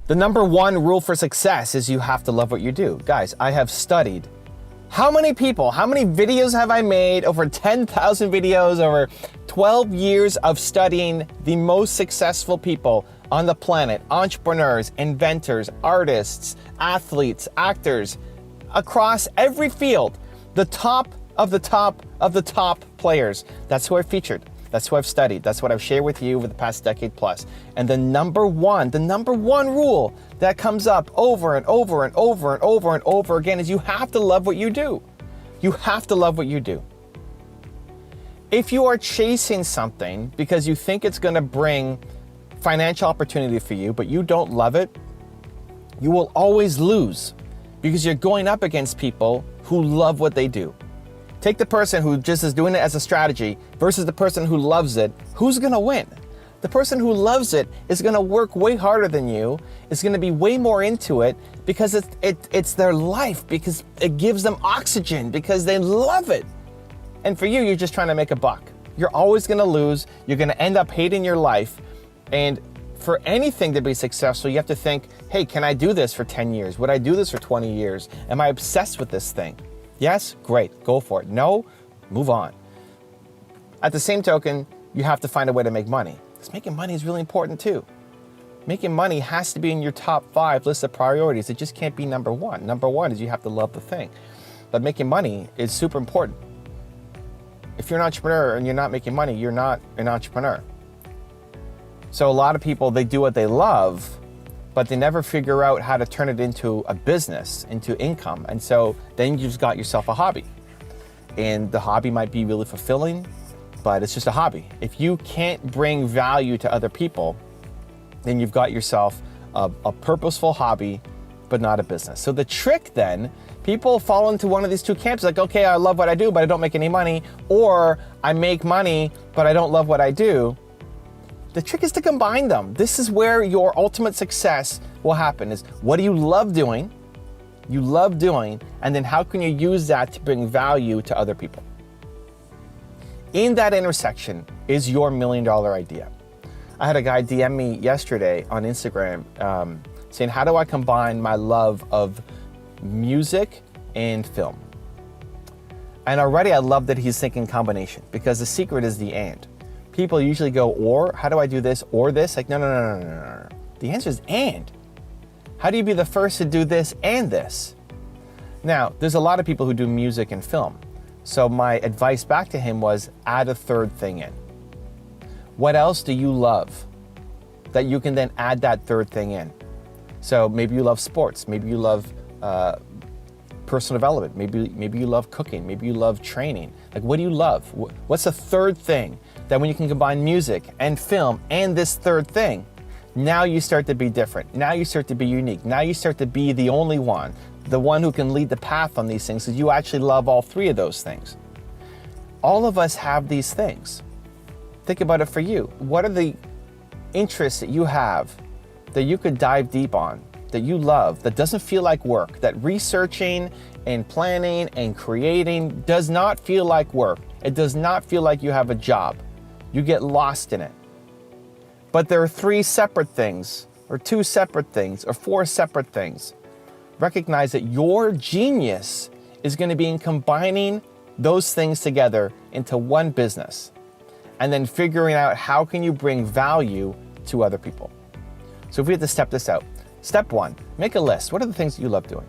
The number one rule for success is you have to love what you do. Guys, I have studied how many videos have I made? Over 10,000 videos, over 12 years of studying the most successful people on the planet, entrepreneurs, inventors, artists, athletes, actors, across every field, the top of the top of the top players. That's who I featured. That's who I've studied. That's what I've shared with you over the past decade plus. And the number one rule that comes up over and over and over and over and over again is you have to love what you do. You have to love what you do. If you are chasing something because you think it's going to bring financial opportunity for you, but you don't love it, you will always lose because you're going up against people who love what they do. Take the person who just is doing it as a strategy versus the person who loves it. Who's going to win? The person who loves it is going to work way harder than you, is going to be way more into it because it's their life, because it gives them oxygen, because they love it. And for you, you're just trying to make a buck. You're always going to lose. You're going to end up hating your life. And for anything to be successful, you have to think, hey, can I do this for 10 years? Would I do this for 20 years? Am I obsessed with this thing? Yes? Great. Go for it. No? Move on. At the same token, you have to find a way to make money. Because making money is really important too. Making money has to be in your top 5 list of priorities. It just can't be number 1. Number 1 is you have to love the thing. But making money is super important. If you're an entrepreneur and you're not making money, you're not an entrepreneur. So a lot of people, they do what they love, but they never figure out how to turn it into a business, into income. And so then you just got yourself a hobby. And the hobby might be really fulfilling, but it's just a hobby. If you can't bring value to other people, then you've got yourself a purposeful hobby, but not a business. So the trick then, people fall into one of these two camps, like, okay, I love what I do, but I don't make any money, or I make money, but I don't love what I do. The trick is to combine them. This is where your ultimate success will happen, is what do you love doing? You love doing, and then how can you use that to bring value to other people? In that intersection is your $1 million idea. I had a guy DM me yesterday on Instagram saying, how do I combine my love of music and film? And already I love that he's thinking combination, because the secret is the and. People usually go, or, how do I do this or this? Like, no. The answer is and. How do you be the first to do this and this? Now, there's a lot of people who do music and film. So my advice back to him was add a third thing in. What else do you love that you can then add that third thing in? So maybe you love sports. Maybe you love personal development. Maybe you love cooking. Maybe you love training. Like, what do you love? What's a third thing that when you can combine music and film and this third thing, now you start to be different. Now you start to be unique. Now you start to be the only one, the one who can lead the path on these things, because you actually love all 3 of those things. All of us have these things. Think about it for you. What are the interests that you have that you could dive deep on, that you love, that doesn't feel like work, that researching and planning and creating does not feel like work? It does not feel like you have a job. You get lost in it. But there are 3 separate things, or 2 separate things, or 4 separate things. Recognize that your genius is going to be in combining those things together into one business, and then figuring out how can you bring value to other people. So if we had to step this out, step 1, make a list. What are the things that you love doing?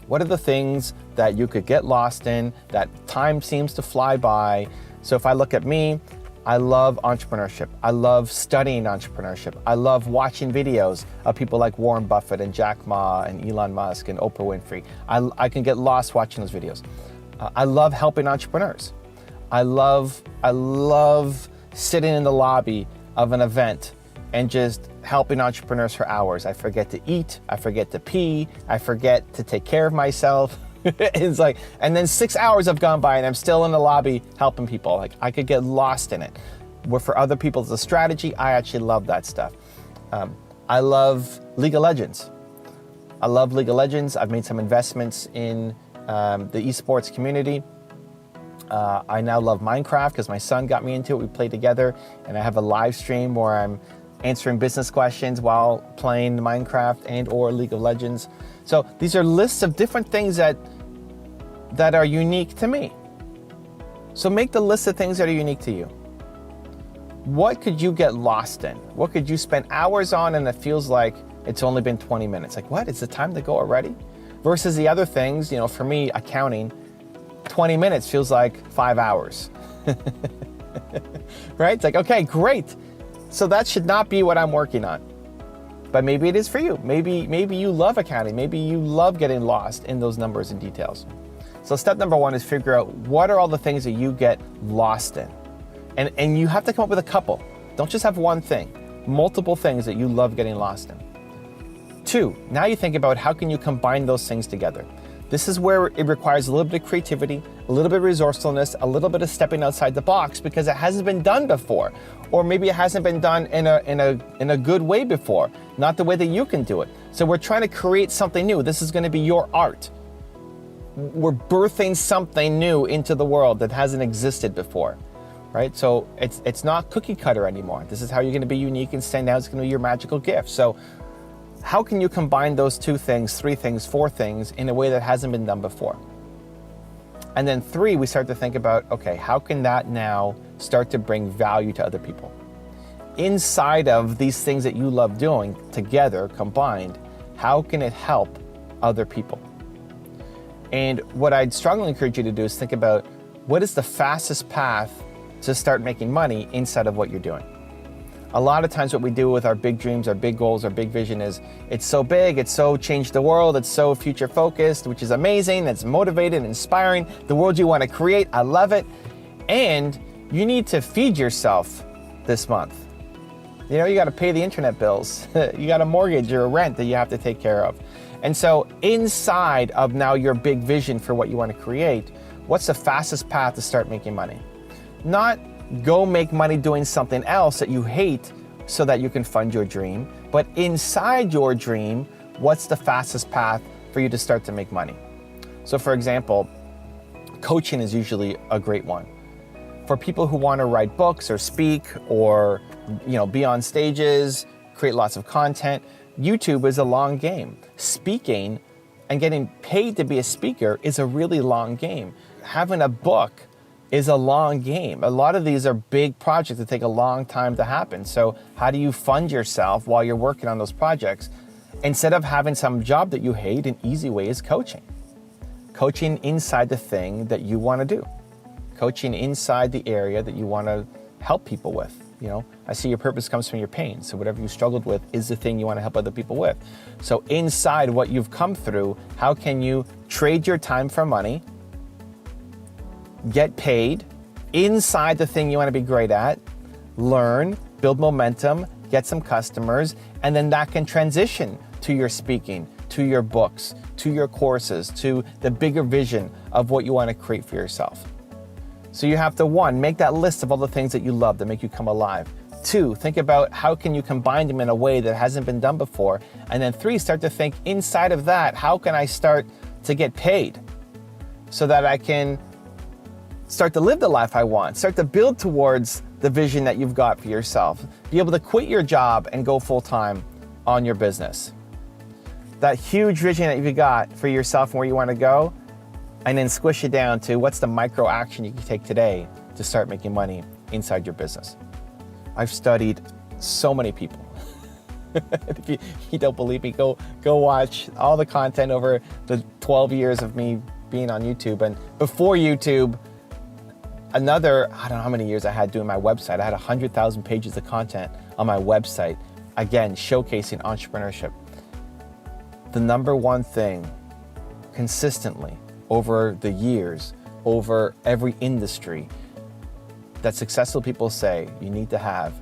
What are the things that you could get lost in, that time seems to fly by? So if I look at me, I love entrepreneurship. I love studying entrepreneurship. I love watching videos of people like Warren Buffett and Jack Ma and Elon Musk and Oprah Winfrey. I can get lost watching those videos. I love helping entrepreneurs. I love sitting in the lobby of an event and just helping entrepreneurs for hours. I forget to eat, I forget to pee, I forget to take care of myself. It's like, and then 6 hours have gone by and I'm still in the lobby helping people. Like, I could get lost in it. Where for other people it's a strategy, I actually love that stuff. I love League of Legends. I love League of Legends. I've made some investments in the esports community. I now love Minecraft because my son got me into it. We play together, and I have a live stream where I'm answering business questions while playing Minecraft and or League of Legends. So these are lists of different things that are unique to me. So make the list of things that are unique to you. What could you get lost in? What could you spend hours on and it feels like it's only been 20 minutes? Like, what? Is the time to go already? Versus the other things, for me, accounting, 20 minutes feels like 5 hours. Right? It's like, okay, great. So that should not be what I'm working on. But maybe it is for you. Maybe you love accounting. Maybe you love getting lost in those numbers and details. So step number 1 is figure out what are all the things that you get lost in. And you have to come up with a couple. Don't just have one thing. Multiple things that you love getting lost in. 2, now you think about how can you combine those things together. This is where it requires a little bit of creativity, a little bit of resourcefulness, a little bit of stepping outside the box because it hasn't been done before. Or maybe it hasn't been done in a good way before, not the way that you can do it. So we're trying to create something new. This is going to be your art. We're birthing something new into the world that hasn't existed before, right? So it's not cookie cutter anymore. This is how you're going to be unique and stand out. It's going to be your magical gift. So how can you combine those 2 things, 3 things, 4 things in a way that hasn't been done before? And then 3, we start to think about, okay, how can that now start to bring value to other people? Inside of these things that you love doing together, combined, how can it help other people? And what I'd strongly encourage you to do is think about what is the fastest path to start making money inside of what you're doing. A lot of times what we do with our big dreams, our big goals, our big vision is it's so big, it's so change the world, it's so future focused, which is amazing, it's motivated, inspiring, the world you want to create, I love it. And you need to feed yourself this month. You got to pay the internet bills. You got a mortgage or a rent that you have to take care of. And so inside of now your big vision for what you want to create, what's the fastest path to start making money? Not go make money doing something else that you hate so that you can fund your dream, but inside your dream, what's the fastest path for you to start to make money? So for example, coaching is usually a great one. For people who want to write books or speak or be on stages, create lots of content, YouTube is a long game. Speaking and getting paid to be a speaker is a really long game. Having a book is a long game. A lot of these are big projects that take a long time to happen. So how do you fund yourself while you're working on those projects? Instead of having some job that you hate, an easy way is coaching. Coaching inside the thing that you want to do. Coaching inside the area that you want to help people with. I see your purpose comes from your pain. So whatever you struggled with is the thing you want to help other people with. So inside what you've come through, how can you trade your time for money, get paid inside the thing you want to be great at, learn, build momentum, get some customers, and then that can transition to your speaking, to your books, to your courses, to the bigger vision of what you want to create for yourself. So you have to 1, make that list of all the things that you love that make you come alive. 2, think about how can you combine them in a way that hasn't been done before. And then 3, start to think inside of that, how can I start to get paid so that I can start to live the life I want, start to build towards the vision that you've got for yourself, be able to quit your job and go full-time on your business. That huge vision that you've got for yourself and where you want to go, and then squish it down to what's the micro action you can take today to start making money inside your business. I've studied so many people. If you don't believe me, go watch all the content over the 12 years of me being on YouTube. And before YouTube, another, I don't know how many years I had doing my website. I had 100,000 pages of content on my website, again, showcasing entrepreneurship. The number one thing consistently over the years, over every industry, that successful people say you need to have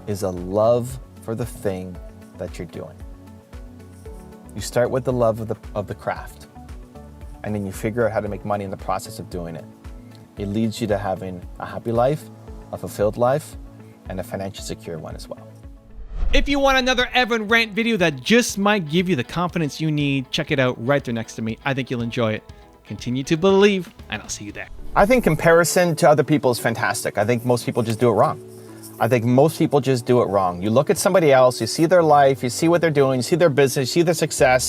is a love for the thing that you're doing. You start with the love of the craft, and then you figure out how to make money in the process of doing it. It leads you to having a happy life, a fulfilled life, and a financially secure one as well. If you want another Evan rant video that just might give you the confidence you need, check it out right there next to me. I think you'll enjoy it. Continue to believe, and I'll see you there. I think comparison to other people is fantastic. I think most people just do it wrong. I think most people just do it wrong. You look at somebody else, you see their life, you see what they're doing, you see their business, you see their success,